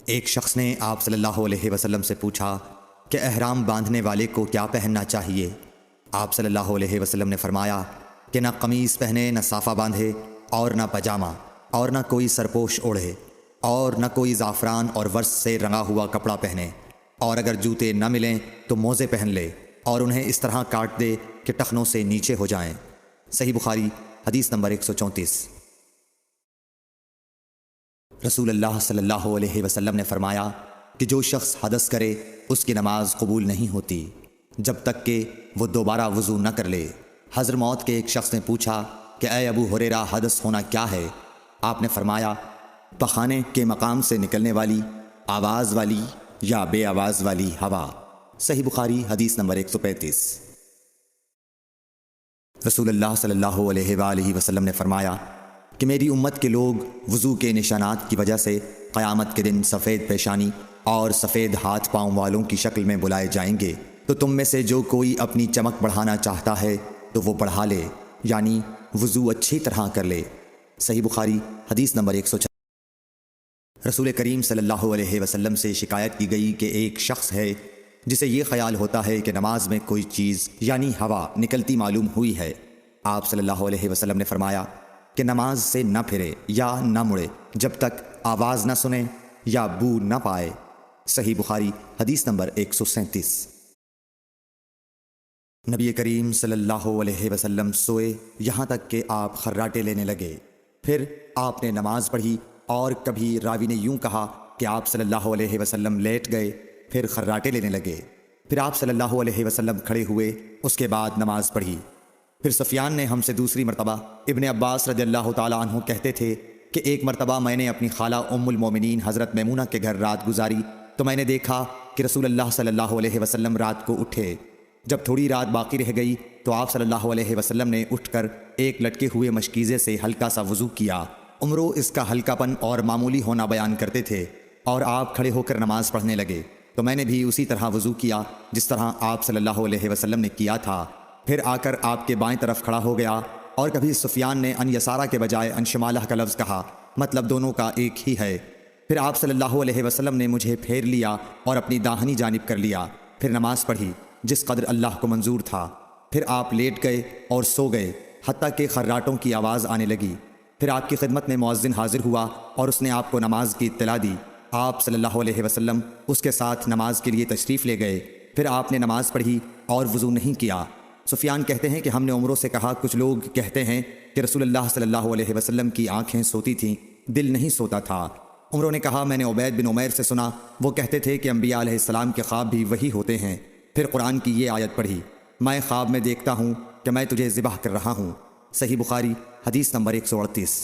ایک شخص نے آپ صلی اللہ علیہ وسلم سے پوچھا کہ احرام باندھنے والے کو کیا پہننا چاہیے؟ آپ صلی اللہ علیہ وسلم نے فرمایا کہ نہ قمیص پہنے، نہ صافہ باندھے، اور نہ پاجامہ، اور نہ کوئی سرپوش اوڑھے، اور نہ کوئی زعفران اور ورس سے رنگا ہوا کپڑا پہنے، اور اگر جوتے نہ ملیں تو موزے پہن لے اور انہیں اس طرح کاٹ دے کہ ٹخنوں سے نیچے ہو جائیں۔ صحیح بخاری حدیث نمبر 134۔ رسول اللہ صلی اللہ علیہ وسلم نے فرمایا کہ جو شخص حدث کرے اس کی نماز قبول نہیں ہوتی جب تک کہ وہ دوبارہ وضو نہ کر لے۔ حضرموت کے ایک شخص نے پوچھا کہ اے ابو ہریرہ، حدث ہونا کیا ہے؟ آپ نے فرمایا پخانے کے مقام سے نکلنے والی آواز والی یا بے آواز والی ہوا۔ صحیح بخاری حدیث نمبر 135۔ رسول اللہ صلی اللہ علیہ وآلہ وسلم نے فرمایا کہ میری امت کے لوگ وضو کے نشانات کی وجہ سے قیامت کے دن سفید پیشانی اور سفید ہاتھ پاؤں والوں کی شکل میں بلائے جائیں گے، تو تم میں سے جو کوئی اپنی چمک بڑھانا چاہتا ہے تو وہ بڑھا لے، یعنی وضو اچھی طرح کر لے۔ صحیح بخاری حدیث نمبر 104۔ رسول کریم صلی اللہ علیہ وسلم سے شکایت کی گئی کہ ایک شخص ہے جسے یہ خیال ہوتا ہے کہ نماز میں کوئی چیز یعنی ہوا نکلتی معلوم ہوئی ہے۔ آپ صلی اللہ علیہ وسلم نے فرمایا کہ نماز سے نہ پھرے یا نہ مڑے جب تک آواز نہ سنے یا بو نہ پائے۔ صحیح بخاری حدیث نمبر 137۔ نبی کریم صلی اللہ علیہ وسلم سوئے یہاں تک کہ آپ خراٹے لینے لگے، پھر آپ نے نماز پڑھی، اور کبھی راوی نے یوں کہا کہ آپ صلی اللہ علیہ وسلم لیٹ گئے پھر خراٹے لینے لگے، پھر آپ صلی اللہ علیہ وسلم کھڑے ہوئے، اس کے بعد نماز پڑھی۔ پھر سفیان نے ہم سے دوسری مرتبہ، ابن عباس رضی اللہ تعالیٰ عنہ کہتے تھے کہ ایک مرتبہ میں نے اپنی خالہ ام المومنین حضرت میمونہ کے گھر رات گزاری تو میں نے دیکھا کہ رسول اللہ صلی اللہ علیہ وسلم رات کو اٹھے۔ جب تھوڑی رات باقی رہ گئی تو آپ صلی اللہ علیہ وسلم نے اٹھ کر ایک لٹکے ہوئے مشکیزے سے ہلکا سا وضو کیا۔ عمرو اس کا ہلکا پن اور معمولی ہونا بیان کرتے تھے، اور آپ کھڑے ہو کر نماز پڑھنے لگے تو میں نے بھی اسی طرح وضو کیا جس طرح آپ صلی اللہ علیہ وسلم نے کیا تھا، پھر آ کر آپ کے بائیں طرف کھڑا ہو گیا۔ اور کبھی سفیان نے ان یسارہ کے بجائے ان شمالہ کا لفظ کہا، مطلب دونوں کا ایک ہی ہے۔ پھر آپ صلی اللہ علیہ وسلم نے مجھے پھیر لیا اور اپنی داہنی جانب کر لیا، پھر نماز پڑھی جس قدر اللہ کو منظور تھا، پھر آپ لیٹ گئے اور سو گئے حتیٰ کہ خراٹوں کی آواز آنے لگی۔ پھر آپ کی خدمت میں مؤذن حاضر ہوا اور اس نے آپ کو نماز کی اطلاع دی۔ آپ صلی اللہ علیہ وسلم اس کے ساتھ نماز کے لیے تشریف لے گئے، پھر آپ نے نماز پڑھی اور وضو نہیں کیا۔ سفیان کہتے ہیں کہ ہم نے عمروں سے کہا کچھ لوگ کہتے ہیں کہ رسول اللہ صلی اللہ علیہ وسلم کی آنکھیں سوتی تھیں، دل نہیں سوتا تھا۔ عمروں نے کہا میں نے عبید بن عمیر سے سنا، وہ کہتے تھے کہ انبیاء علیہ السلام کے خواب بھی وہی ہوتے ہیں۔ پھر قرآن کی یہ آیت پڑھی، میں خواب میں دیکھتا ہوں کہ میں تجھے ذبح کر رہا ہوں۔ صحیح بخاری حدیث نمبر 138۔